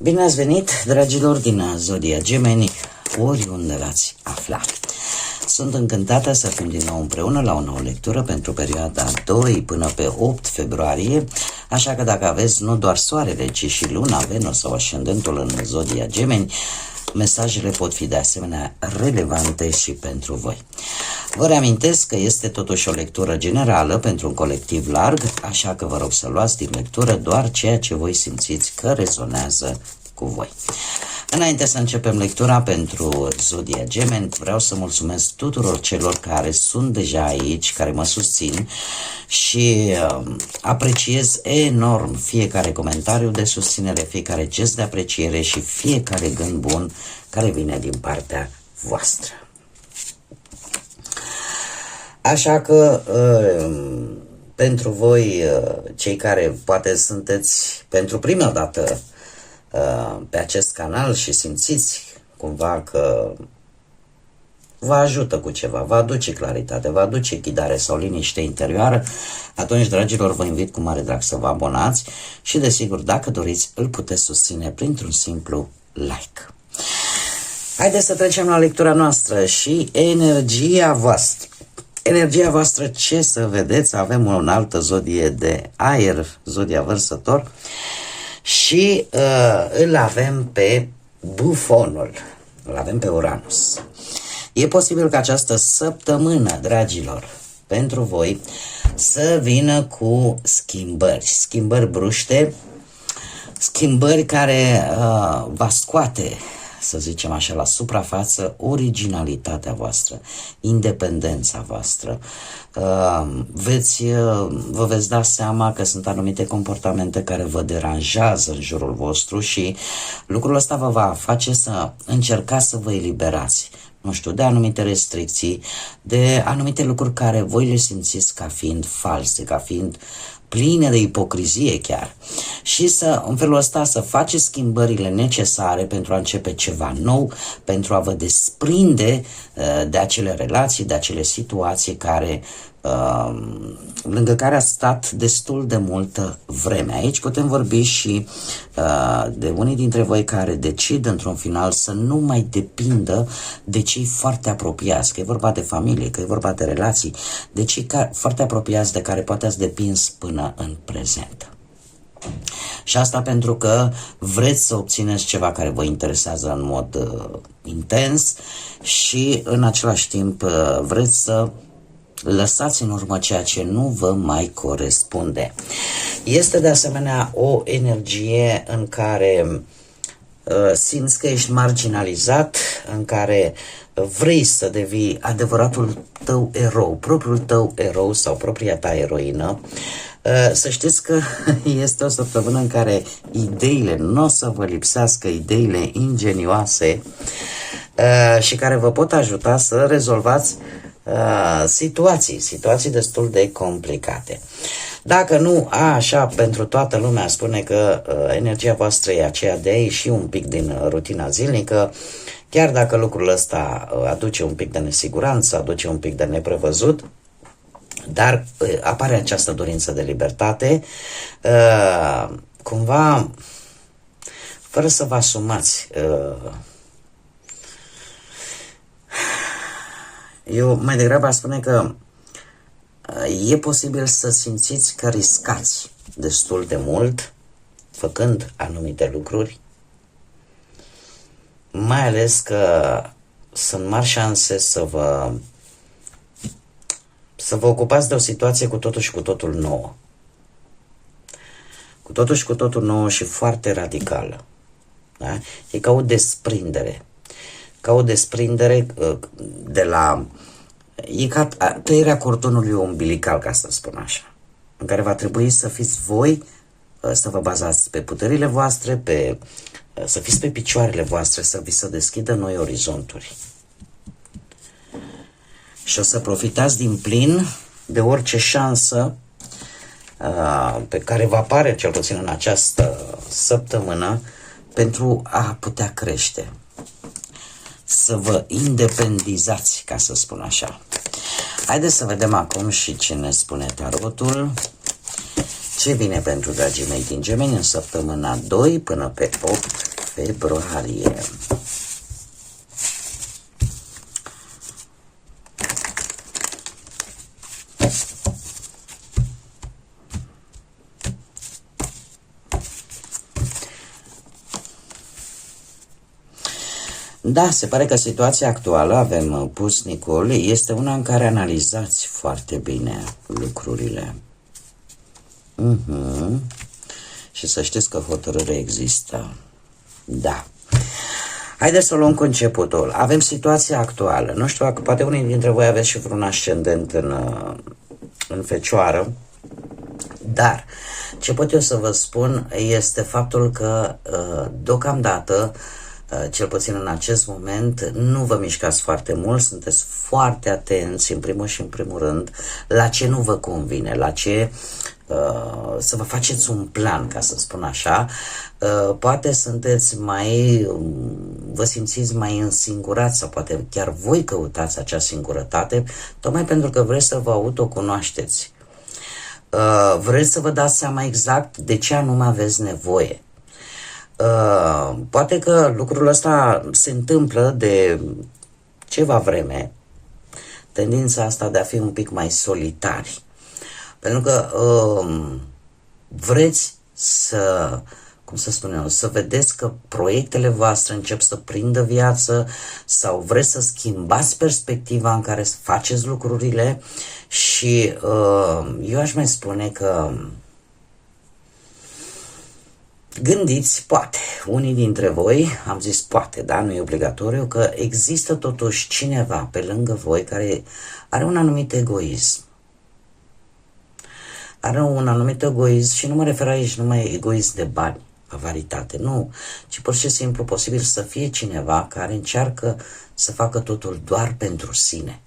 Bine ați venit, dragilor din Zodia Gemeni, oriunde l-ați aflat. Sunt încântată să fim din nou împreună la o nouă lectură pentru perioada 2 până pe 8 februarie, așa că dacă aveți nu doar soarele, ci și luna, Venus sau ascendentul în Zodia Gemeni, mesajele pot fi de asemenea relevante și pentru voi. Vă reamintesc că este totuși o lectură generală pentru un colectiv larg, așa că vă rog să luați din lectură doar ceea ce voi simțiți că rezonează cu voi. Înainte să începem lectura pentru Zodia Gemeni, vreau să mulțumesc tuturor celor care sunt deja aici, care mă susțin și apreciez enorm fiecare comentariu de susținere, fiecare gest de apreciere și fiecare gând bun care vine din partea voastră. Așa că pentru voi, cei care poate sunteți pentru prima dată pe acest canal și simțiți cumva că vă ajută cu ceva, vă aduce claritate, vă aduce ghidare sau liniște interioară, atunci, dragilor, vă invit cu mare drag să vă abonați și, desigur, dacă doriți, îl puteți susține printr-un simplu like. Haideți să trecem la lectura noastră și energia voastră. Energia voastră, ce să vedeți, avem o altă zodie de aer, zodia Vărsător, și îl avem pe Bufonul, îl avem pe Uranus. E posibil ca această săptămână, dragilor, pentru voi să vină cu schimbări bruște, schimbări care va scoate, să zicem așa, la suprafață originalitatea voastră, independența voastră. Vă veți da seama că sunt anumite comportamente care vă deranjează în jurul vostru și lucrul ăsta vă va face să încercați să vă eliberați, nu știu, de anumite restricții, de anumite lucruri care voi le simțiți ca fiind false, ca fiind pline de ipocrizie chiar, și să, în felul ăsta, să faceți schimbările necesare pentru a începe ceva nou, pentru a vă desprinde de acele relații, de acele situații care, lângă care a stat destul de multă vreme. Aici putem vorbi și de unii dintre voi care decid într-un final să nu mai depindă de cei foarte apropiați, că e vorba de familie, că e vorba de relații, de cei foarte apropiați de care poate ați depins până în prezent. Și asta pentru că vreți să obțineți ceva care vă interesează în mod intens și în același timp vreți să lăsați în urmă ceea ce nu vă mai corespunde. Este de asemenea o energie în care simți că ești marginalizat, în care vrei să devii adevăratul tău erou, propriul tău erou sau propria ta eroină. Să știți că este o săptămână în care ideile nu o să vă lipsească, ideile ingenioase și care vă pot ajuta să rezolvați situații destul de complicate. Dacă nu, așa, pentru toată lumea spune că energia voastră e aceea de a ieși un pic din rutina zilnică, chiar dacă lucrul ăsta aduce un pic de nesiguranță, aduce un pic de neprevăzut, dar apare această dorință de libertate, cumva, fără să vă asumați. Eu mai degrabă aș spune că e posibil să simțiți că riscați destul de mult făcând anumite lucruri, mai ales că sunt mari șanse să vă ocupați de o situație cu totul și cu totul nouă. Cu totul și cu totul nouă și foarte radicală. Da? E ca o desprindere. Ca o desprindere de la... E ca tăierea cordonului umbilical, ca să spun așa, în care va trebui să fiți voi, să vă bazați pe puterile voastre, să fiți pe picioarele voastre, să vi se deschidă noi orizonturi. Și o să profitați din plin de orice șansă pe care vă apare, cel puțin în această săptămână, pentru a putea crește. Să vă independizați, ca să spun așa. Haideți să vedem acum și ce ne spune tarotul. Ce vine pentru dragii mei din Gemeni în săptămâna 2 până pe 8 februarie. Da, se pare că situația actuală, avem pusnicul, este una în care analizați foarte bine lucrurile. Și să știți că hotărâre există. Da. Haideți să o luăm cu începutul. Avem situația actuală. Nu știu dacă poate unii dintre voi aveți și vreun ascendent în Fecioară, dar ce pot eu să vă spun este faptul că deocamdată, cel puțin în acest moment, nu vă mișcați foarte mult, sunteți foarte atenți în primul și în primul rând la ce nu vă convine, la ce să vă faceți un plan, ca să spun așa. Poate sunteți vă simțiți mai însingurați sau poate chiar voi căutați acea singurătate, tocmai pentru că vreți să vă autocunoașteți. Vreți să vă dați seama exact de ce anume aveți nevoie. Poate că lucrul ăsta se întâmplă de ceva vreme, tendința asta de a fi un pic mai solitari, pentru că vreți să, cum să spun eu, să vedeți că proiectele voastre încep să prindă viață sau vreți să schimbați perspectiva în care faceți lucrurile și eu aș mai spune că gândiți, poate, unii dintre voi, am zis poate, da, nu e obligatoriu, că există totuși cineva pe lângă voi care are un anumit egoism. Are un anumit egoism și nu mă refer aici numai egoism de bani, avaritate, nu, ci pur și simplu posibil să fie cineva care încearcă să facă totul doar pentru sine.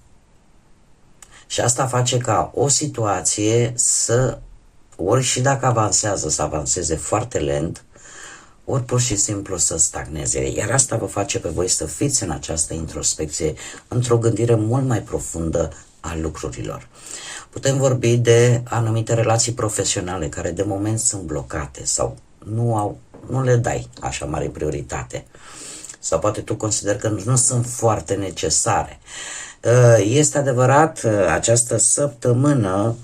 Și asta face ca o situație ori și dacă avansează, să avanseze foarte lent, ori pur și simplu să stagneze. Iar asta vă face pe voi să fiți în această introspecție, într-o gândire mult mai profundă a lucrurilor. Putem vorbi de anumite relații profesionale care de moment sunt blocate sau nu le dai așa mare prioritate. Sau poate tu consideri că nu sunt foarte necesare. Este adevărat, această săptămână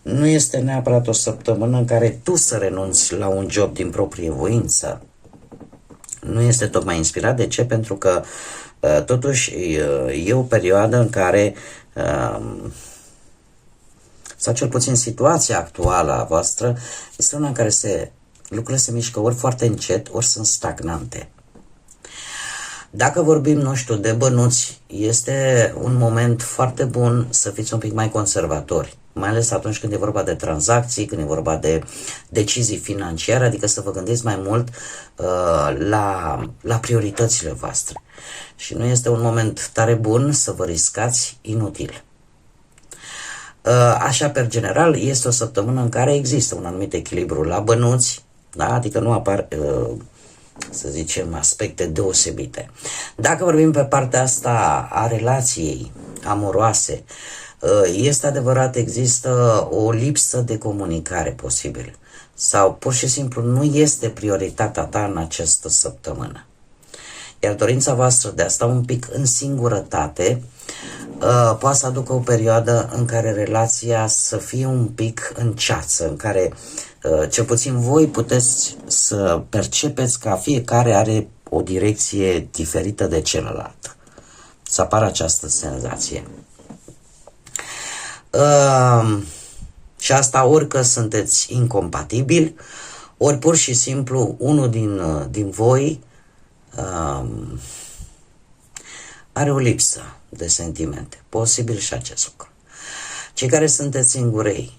nu este neapărat o săptămână în care tu să renunți la un job din proprie voință. Nu este tocmai inspirat. De ce? Pentru că totuși e o perioadă în care, sau cel puțin situația actuală a voastră, este una în care lucrurile se mișcă ori foarte încet, ori sunt stagnante. Dacă vorbim, nu știu, de bănuți, este un moment foarte bun să fiți un pic mai conservatori, mai ales atunci când e vorba de tranzacții, când e vorba de decizii financiare, adică să vă gândiți mai mult la prioritățile voastre. Și nu este un moment tare bun să vă riscați inutil. Așa, per general, este o săptămână în care există un anumit echilibru la bănuți, da? Adică nu apar, să zicem, aspecte deosebite. Dacă vorbim pe partea asta a relației amoroase, este adevărat, există o lipsă de comunicare posibil sau pur și simplu nu este prioritatea ta în această săptămână. Iar dorința voastră de a sta un pic în singurătate poate să aducă o perioadă în care relația să fie un pic în ceață, în care cel puțin voi puteți să percepeți că fiecare are o direcție diferită de celălalt. Să apară această senzație. Și asta ori că sunteți incompatibili, ori pur și simplu unul din voi are o lipsă de sentimente. Posibil și acest lucru. Cei care sunteți singurei,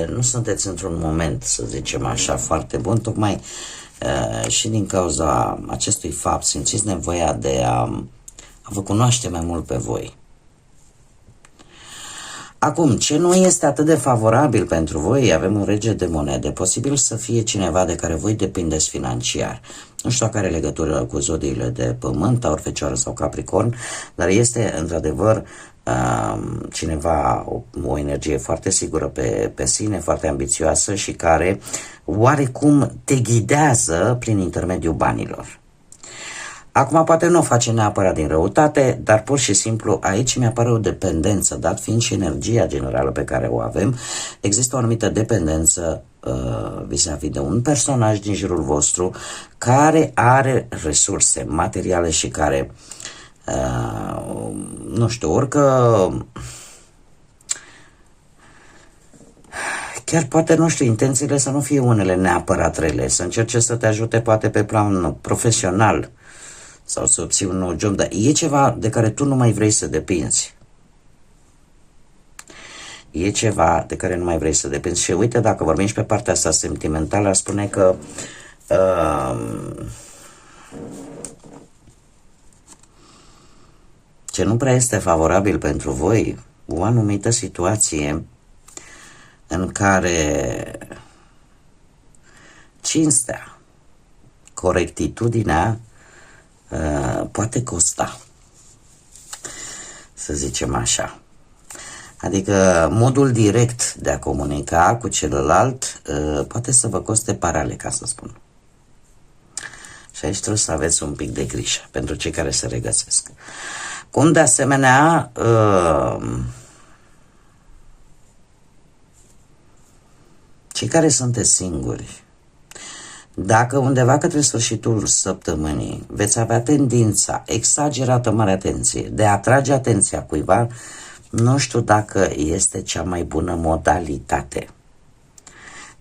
nu sunteți într-un moment, să zicem așa, foarte bun, tocmai și din cauza acestui fapt simțiți nevoia de a vă cunoaște mai mult pe voi. Acum, ce nu este atât de favorabil pentru voi, avem un rege de monede, posibil să fie cineva de care voi depindeți financiar. Nu știu dacă are legătură cu zodiile de pământ, Taur, Fecioară sau Capricorn, dar este într-adevăr cineva o energie foarte sigură pe sine, foarte ambițioasă și care oarecum te ghidează prin intermediul banilor. Acum poate nu o face neapărat din răutate, dar pur și simplu aici mi-apare o dependență, dat fiind și energia generală pe care o avem, există o anumită dependență vis-a-vis de un personaj din jurul vostru care are resurse materiale și care nu știu, orică chiar poate, nu știu, intențiile să nu fie unele neapărat rele, să încerce să te ajute poate pe plan profesional sau să obții un nou job, dar e ceva de care tu nu mai vrei să depinzi. E ceva de care nu mai vrei să depinzi. Și uite, dacă vorbim și pe partea asta sentimentală, ar spune că ce nu prea este favorabil pentru voi, o anumită situație în care cinstea, corectitudinea poate costa, să zicem așa. Adică modul direct de a comunica cu celălalt poate să vă coste parale, ca să spun. Și aici trebuie să aveți un pic de grijă pentru cei care se regăsesc. Cum de asemenea cei care sunteți singuri, dacă undeva către sfârșitul săptămânii veți avea tendința exagerată, mare atenție, de a atrage atenția cuiva, nu știu dacă este cea mai bună modalitate.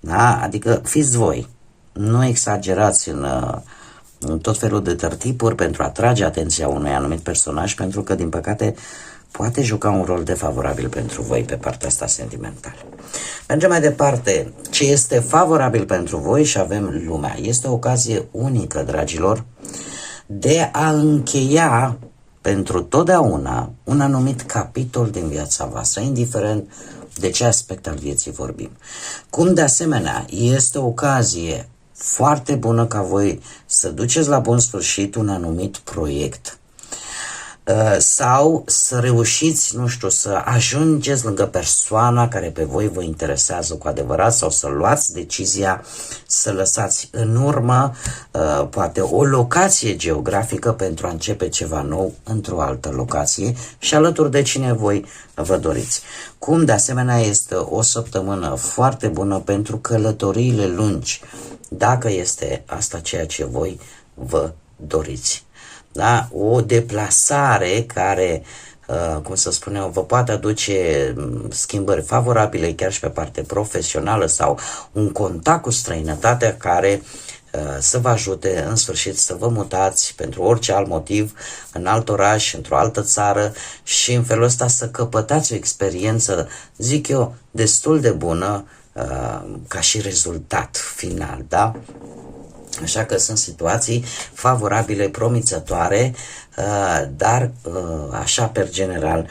Da? Adică fiți voi, nu exagerați în tot felul de tertipuri pentru a atrage atenția unui anumit personaj, pentru că, din păcate, poate juca un rol defavorabil pentru voi pe partea asta sentimentală. Mergem mai departe. Ce este favorabil pentru voi și avem lumea. Este o ocazie unică, dragilor, de a încheia pentru totdeauna un anumit capitol din viața voastră, indiferent de ce aspect al vieții vorbim. Cum de asemenea este o ocazie foarte bună ca voi să duceți la bun sfârșit un anumit proiect sau să reușiți, nu știu, să ajungeți lângă persoana care pe voi vă interesează cu adevărat sau să luați decizia să lăsați în urmă poate o locație geografică pentru a începe ceva nou într-o altă locație și alături de cine voi vă doriți. Cum de asemenea este o săptămână foarte bună pentru călătoriile lungi, dacă este asta ceea ce voi vă doriți. Da? O deplasare care, cum să spunem, vă poate aduce schimbări favorabile chiar și pe parte profesională sau un contact cu străinătatea care să vă ajute în sfârșit să vă mutați pentru orice alt motiv în alt oraș, într-o altă țară și în felul ăsta să căpătați o experiență, zic eu, destul de bună ca și rezultat final, da? Așa că sunt situații favorabile, promițătoare, dar așa per general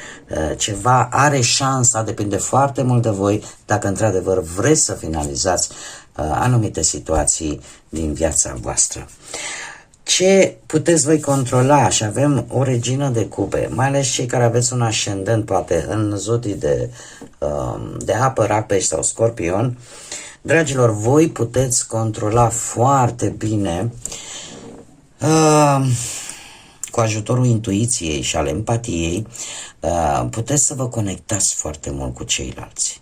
ceva are șansa, depinde foarte mult de voi dacă într-adevăr vreți să finalizați anumite situații din viața voastră. Ce puteți voi controla? Și avem o regină de cupe, mai ales cei care aveți un ascendent poate în zodii de apă, rac, pești sau scorpion. Dragilor, voi puteți controla foarte bine cu ajutorul intuiției și al empatiei, puteți să vă conectați foarte mult cu ceilalți.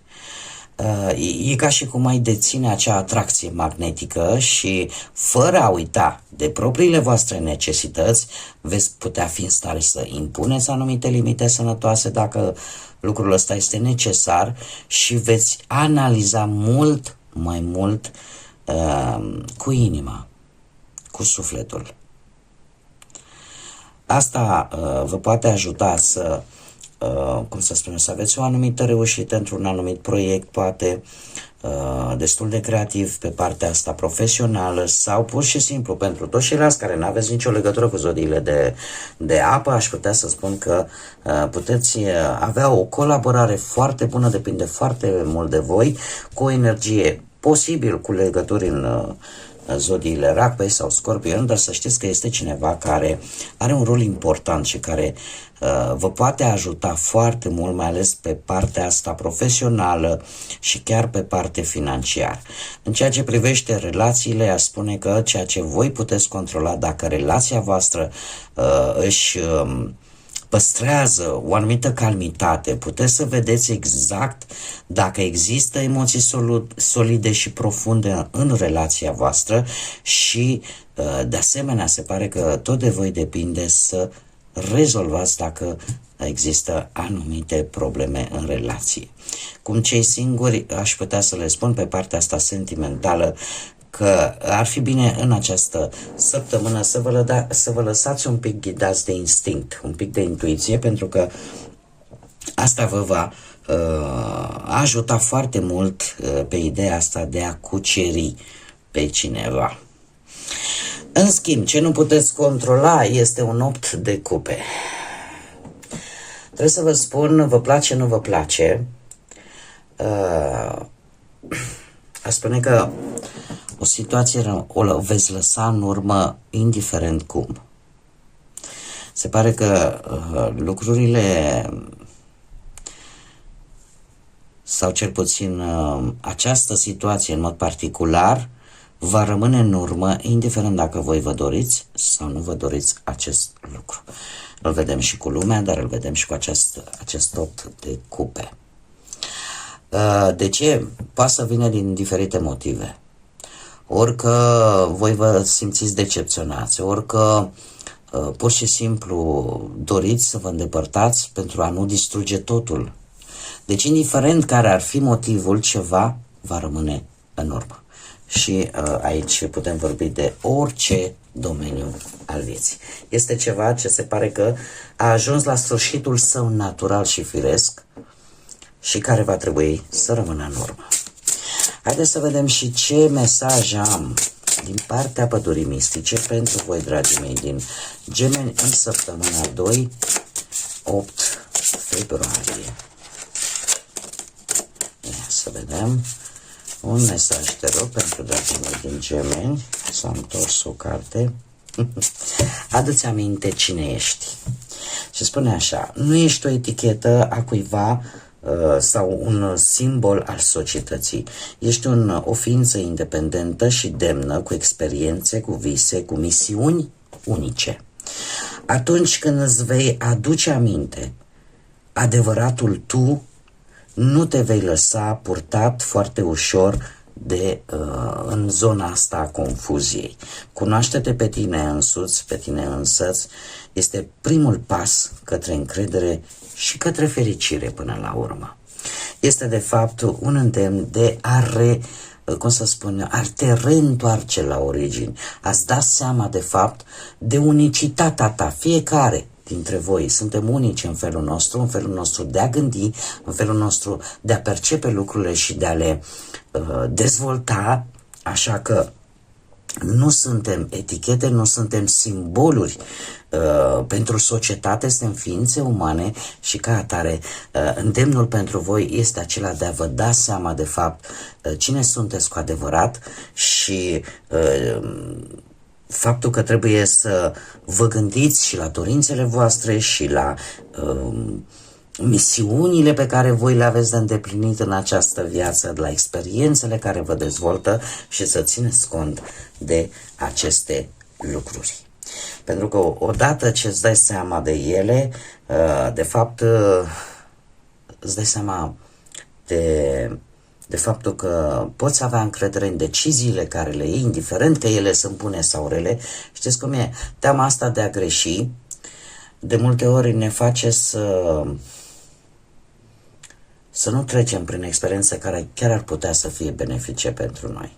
E ca și cum ai deține acea atracție magnetică și fără a uita de propriile voastre necesități veți putea fi în stare să impuneți anumite limite sănătoase dacă lucrul ăsta este necesar și veți analiza mult mai mult cu inima, cu sufletul. Asta vă poate ajuta să, cum să spunem, să aveți o anumită reușită într-un anumit proiect, poate destul de creativ pe partea asta profesională sau pur și simplu pentru toți ceilalți care nu aveți nicio legătură cu zodiile de apă, aș putea să spun că puteți avea o colaborare foarte bună, depinde foarte mult de voi, cu o energie posibil cu legături zodiile Rac sau Scorpion, dar să știți că este cineva care are un rol important și care vă poate ajuta foarte mult, mai ales pe partea asta profesională și chiar pe partea financiară. În ceea ce privește relațiile, aș spune că ceea ce voi puteți controla, dacă relația voastră își păstrează o anumită calmitate, puteți să vedeți exact dacă există emoții solide și profunde în relația voastră și de asemenea se pare că tot de voi depinde să rezolvați dacă există anumite probleme în relație. Cum cei singuri, aș putea să le spun pe partea asta sentimentală că ar fi bine în această săptămână să vă lăsați un pic ghidați de instinct, un pic de intuiție, pentru că asta vă va ajuta foarte mult pe ideea asta de a cuceri pe cineva. În schimb, ce nu puteți controla este un 8 de cupe. Trebuie să vă spun, vă place, nu vă place. Aș spune că o situație o veți lăsa în urmă indiferent cum. Se pare că lucrurile, sau cel puțin această situație în mod particular, va rămâne în urmă, indiferent dacă voi vă doriți sau nu vă doriți acest lucru. Îl vedem și cu lumea, dar îl vedem și cu acest 8 de cupe. De ce? Poate să vină din diferite motive. Ori că voi vă simțiți decepționați, ori că pur și simplu doriți să vă îndepărtați pentru a nu distruge totul. Deci, indiferent care ar fi motivul, ceva va rămâne în urmă. Și aici putem vorbi de orice domeniu al vieții. Este ceva ce se pare că a ajuns la sfârșitul său natural și firesc și care va trebui să rămână în urmă. Haideți să vedem și ce mesaj am din partea pădurii mistice pentru voi, dragii mei, din Gemeni în săptămâna 2-8 februarie. Ia să vedem. Un mesaj, te rog, pentru dragii mei din Gemeni. S-a întors o carte. Adu-ți aminte cine ești. Și spune așa: nu ești o etichetă a cuiva sau un simbol al societății. Ești o ființă independentă și demnă, cu experiențe, cu vise, cu misiuni unice. Atunci când îți vei aduce aminte adevăratul tu, nu te vei lăsa purtat foarte ușor în zona asta a confuziei. Cunoaște-te pe tine însuți, pe tine însăți, este primul pas către încredere și către fericire până la urmă. Este de fapt un îndemn de a te reîntoarce la origini, a-ți da seama de fapt de unicitatea ta. Fiecare dintre voi suntem unici în felul nostru de a gândi, în felul nostru de a percepe lucrurile și de a le dezvolta, așa că nu suntem etichete, nu suntem simboluri pentru societate, suntem ființe umane și ca atare îndemnul pentru voi este acela de a vă da seama de fapt cine sunteți cu adevărat și faptul că trebuie să vă gândiți și la dorințele voastre și la misiunile pe care voi le aveți de îndeplinit în această viață, la experiențele care vă dezvoltă și să țineți cont de aceste lucruri. Pentru că odată ce îți dai seama de ele, de fapt îți dai seama de faptul că poți avea încredere în deciziile care le iei, indiferent că ele sunt bune sau rele. Știți cum e? Teama asta de a greși de multe ori ne face să nu trecem prin experiențe care chiar ar putea să fie benefice pentru noi.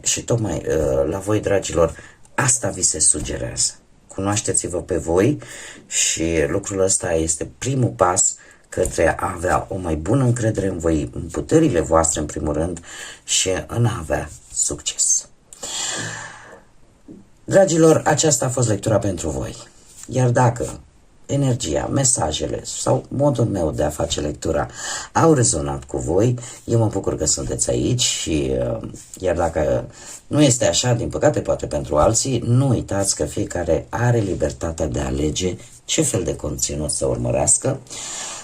Și tocmai la voi, dragilor, asta vi se sugerează. Cunoașteți-vă pe voi și lucrul ăsta este primul pas către a avea o mai bună încredere în voi, în puterile voastre în primul rând și în a avea succes. Dragilor, aceasta a fost lectura pentru voi. Iar dacă energia, mesajele sau modul meu de a face lectura au rezonat cu voi, eu mă bucur că sunteți aici și iar dacă nu este așa, din păcate poate pentru alții, nu uitați că fiecare are libertatea de a alege ce fel de conținut să urmărească.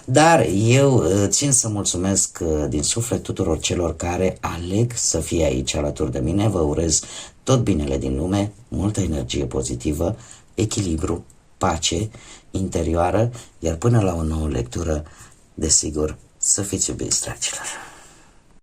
Dar eu țin să mulțumesc din suflet tuturor celor care aleg să fie aici alături de mine. Vă urez tot binele din lume, multă energie pozitivă, echilibru, pace interioară, iar până la o nouă lectură, desigur, să fiți iubiți, dragilor!